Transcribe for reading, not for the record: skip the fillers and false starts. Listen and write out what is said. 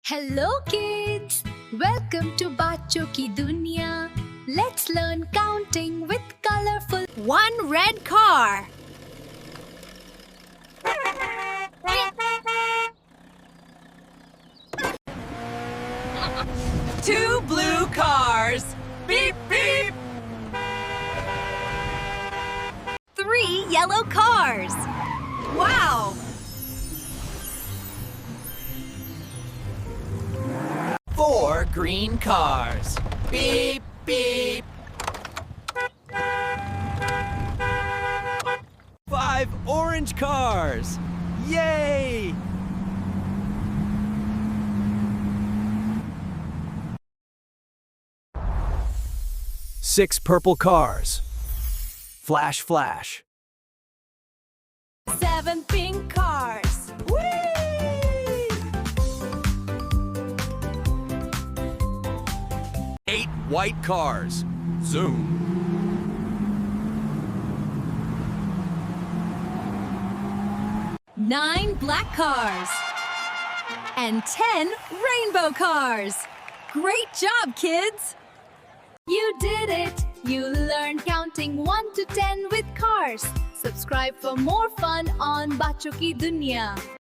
Hello kids! Welcome to Bacho Ki Duniya. Let's learn counting with colorful. One red car. Two blue cars. Beep, beep. Three yellow cars. Wow! Four green cars. Beep, beep. Five orange cars! Yay! Six purple cars. Flash, flash. Seven pink cars. Whee! Eight white cars. Zoom. Nine black cars. And 10 rainbow cars. Great job, kids! You did it! You learned counting 1 to 10 with cars. Subscribe for more fun on Bacho Ki Duniya.